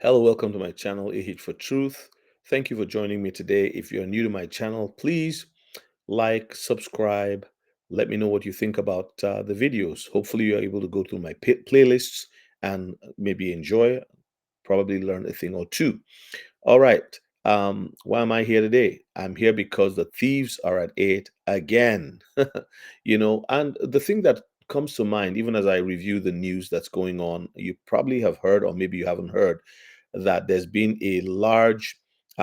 Hello, welcome to my channel, A Hit for Truth. Thank you for joining me today. If you're new to my channel, please like, subscribe, let me know what you think about the videos. Hopefully, you're able to go through my playlists and maybe enjoy, probably learn a thing or two. All right. Why am I here today? I'm here because the thieves are at it again. And the thing that comes to mind, even as I review the news that's going on, you probably have heard, or maybe you haven't heard, that there's been a large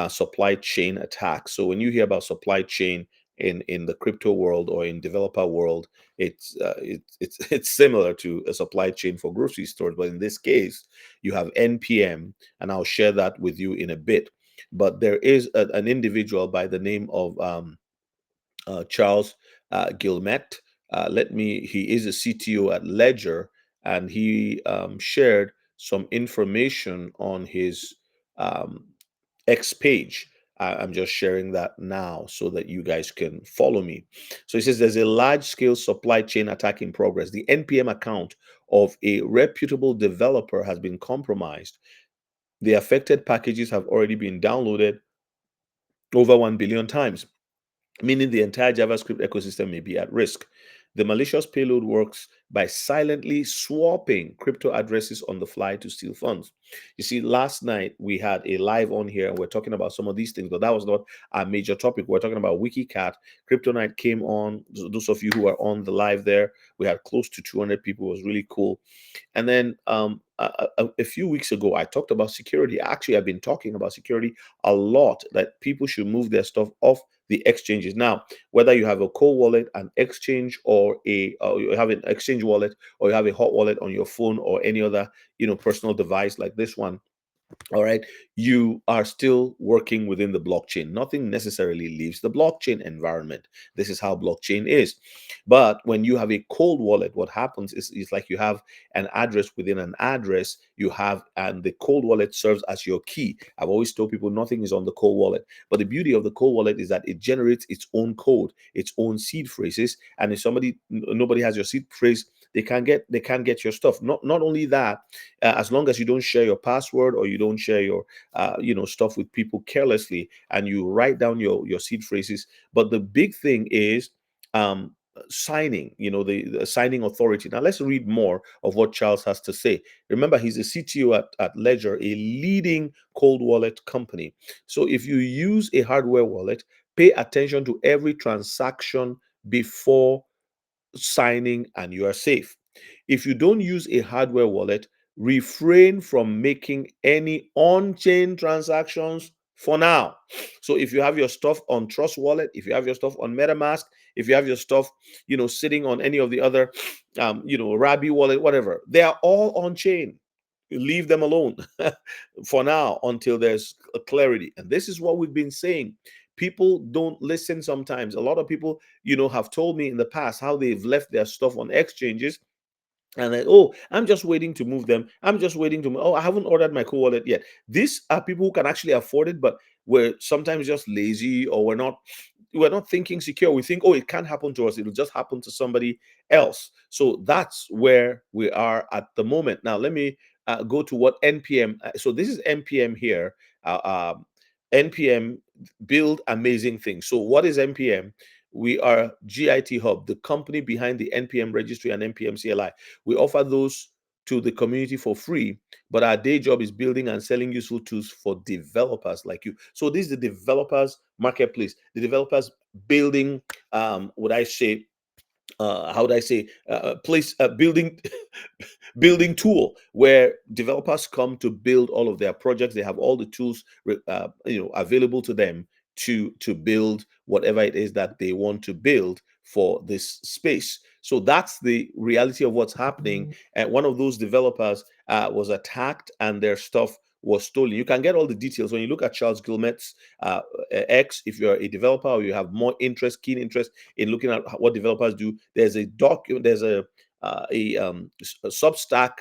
supply chain attack. So when you hear about supply chain in the crypto world or in developer world, it's it's similar to a supply chain for grocery stores, but in this case, you have NPM, and I'll share that with you in a bit. But there is an individual by the name of Charles Gilmet. He is a CTO at Ledger, and he shared some information on his um, X page. I'm just sharing that now so that you guys can follow me. So he says there's a large scale supply chain attack in progress. The NPM account of a reputable developer has been compromised. The affected packages have already been downloaded over 1 billion times, meaning the entire JavaScript ecosystem may be at risk. The malicious payload works by silently swapping crypto addresses on the fly to steal funds. You see, last night we had a live on here and we're talking about some of these things, but that was not our major topic. We're talking about WikiCat. Crypto Night came on. Those of you who are on the live there, we had close to 200 people. It was really cool. And then a few weeks ago, I talked about security. Actually, I've been talking about security a lot, that people should move their stuff off the exchanges. Now, whether you have a cold wallet, an exchange, or you have an exchange wallet, or you have a hot wallet on your phone or any other, personal device like this one, all right, you are still working within the blockchain. Nothing necessarily leaves the blockchain environment. This is how blockchain is. But when you have a cold wallet, what happens is like you have an address within an address you have, and the cold wallet serves as your key. I've always told people nothing is on the cold wallet, but the beauty of the cold wallet is that it generates its own code, its own seed phrases, and if nobody has your seed phrase, they can't get your stuff. Not only that, as long as you don't share your password or you don't share your stuff with people carelessly, and you write down your seed phrases. But the big thing is um signing, the signing authority. Now let's read more of what Charles has to say. Remember, he's a CTO at Ledger, a leading cold wallet company. So if you use a hardware wallet, pay attention to every transaction before signing, and you are safe. If you don't use a hardware wallet, refrain from making any on-chain transactions for now. So if you have your stuff on Trust Wallet, if you have your stuff on MetaMask, if you have your stuff, sitting on any of the other, Rabi Wallet, whatever, they are all on chain. Leave them alone for now until there's a clarity. And this is what we've been saying. People don't listen sometimes. A lot of people, have told me in the past how they've left their stuff on exchanges, and then, oh, I'm just waiting to move them. I'm just waiting to, oh, I haven't ordered my co-wallet yet. These are people who can actually afford it, but we're sometimes just lazy, or we're not thinking secure. We think, oh, it can't happen to us. It'll just happen to somebody else. So that's where we are at the moment. Now, let me go to what NPM. So this is NPM here. NPM build amazing things. So what is NPM? We are GIT Hub, the company behind the NPM registry and NPM CLI. We offer those to the community for free, but our day job is building and selling useful tools for developers like you. So this is the developers marketplace, the developers building, would I say, how would I say, place building building tool where developers come to build all of their projects. They have all the tools available to them to build whatever it is that they want to build for this space. So that's the reality of what's happening. And one of those developers was attacked, and their stuff was stolen. You can get all the details when you look at Charles Gilmet's X. If you're a developer or you have more keen interest in looking at what developers do, there's a Substack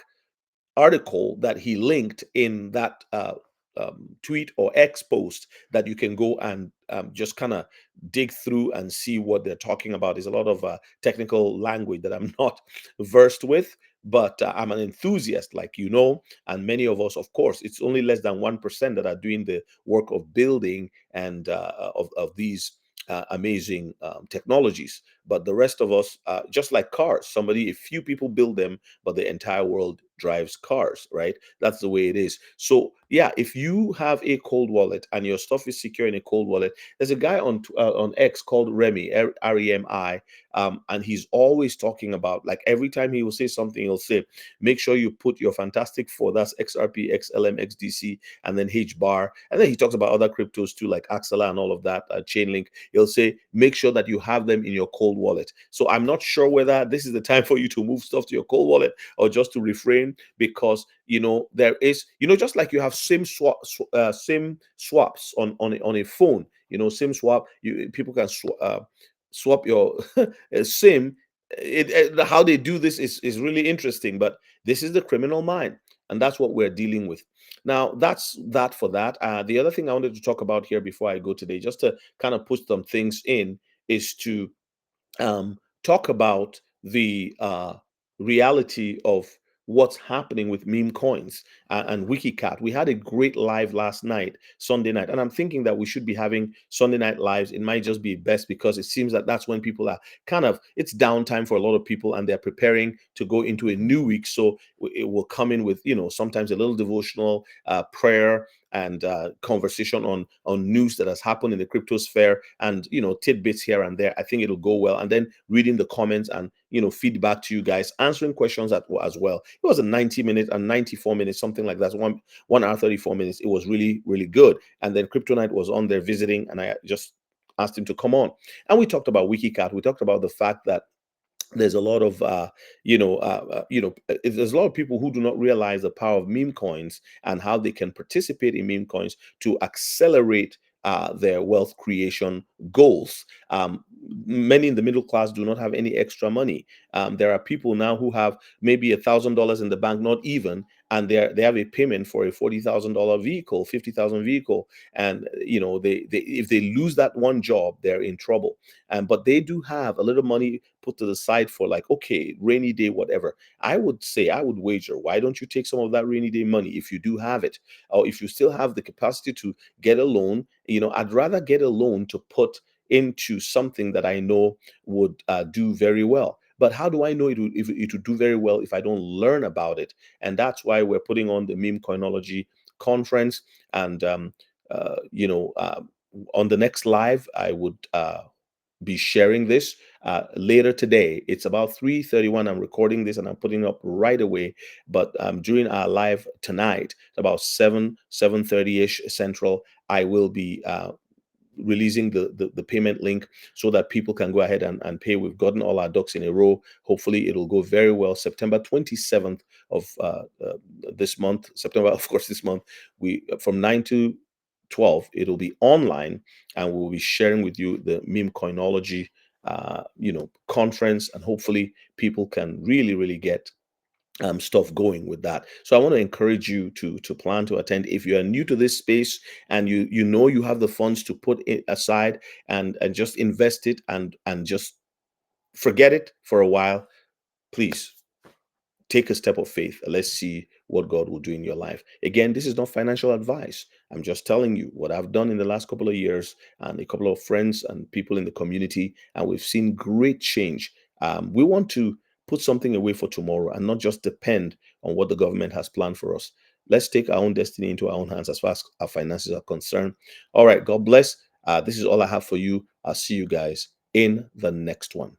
article that he linked in that tweet or X post that you can go and just kind of dig through and see what they're talking about. There's a lot of technical language that I'm not versed with, but I'm an enthusiast, like and many of us, of course, it's only less than 1% that are doing the work of building and of these amazing technologies. But the rest of us, just like cars, a few people build them, but the entire world drives cars, right? That's the way it is. So yeah, if you have a cold wallet and your stuff is secure in a cold wallet, there's a guy on X called Remy, Remi, and he's always talking about, like, every time he will say something, he'll say, make sure you put your fantastic four, that's XRP, XLM, XDC, and then H bar. And then he talks about other cryptos too, like Axela and all of that, Chainlink. He'll say, make sure that you have them in your cold wallet. So I'm not sure whether this is the time for you to move stuff to your cold wallet or just to refrain, because there is, just like you have SIM swaps on a phone, SIM swap, people can swap your SIM. How they do this is really interesting, but this is the criminal mind, and that's what we're dealing with. Now, that's that for that. The other thing I wanted to talk about here before I go today, just to kind of put some things in, is to talk about the reality of what's happening with meme coins and WikiCat. We had a great live last night, Sunday night, and I'm thinking that we should be having Sunday night lives. It might just be best because it seems that that's when people are it's downtime for a lot of people, and they're preparing to go into a new week. So it will come in with, sometimes a little devotional, prayer, and conversation on news that has happened in the crypto sphere, and tidbits here and there. I think it'll go well, and then reading the comments and feedback to you guys, answering questions as well. It was a 90-minute and 94 minutes, something like that. 1 hour 34 minutes. It was really, really good. And then Kryptonite was on there visiting, and I just asked him to come on, and we talked about WikiCat. We talked about the fact that there's a lot of there's a lot of people who do not realize the power of meme coins and how they can participate in meme coins to accelerate their wealth creation goals. Many in the middle class do not have any extra money. There are people now who have maybe $1,000 in the bank, not even, and they have a payment for a $40,000 vehicle, 50,000 vehicle, and they if they lose that one job, they're in trouble. But they do have a little money put to the side for, like, okay, rainy day, whatever. I would say, I would wager, why don't you take some of that rainy day money, if you do have it, or if you still have the capacity to get a loan? I'd rather get a loan to put into something that I know would do very well. But how do I know it would do very well if I don't learn about it? And that's why we're putting on the Meme Coinology conference. And on the next live, I would be sharing this later today. It's about 3:31. I'm recording this and I'm putting it up right away. But during our live tonight, about 7:30ish Central, I will be releasing the payment link so that people can go ahead and pay. We've gotten all our ducks in a row. Hopefully it'll go very well. September 27th of this month, September, of course, this month, we from 9 to 12, it'll be online, and we'll be sharing with you the Meme Coinology conference, and hopefully people can really, really get stuff going with that. So I want to encourage you to plan to attend. If you are new to this space and you have the funds to put it aside and just invest it and just forget it for a while, please take a step of faith. Let's see what God will do in your life. Again, this is not financial advice. I'm just telling you what I've done in the last couple of years, and a couple of friends and people in the community, and we've seen great change. We want to put something away for tomorrow and not just depend on what the government has planned for us. Let's take our own destiny into our own hands as far as our finances are concerned. All right, God bless. This is all I have for you. I'll see you guys in the next one.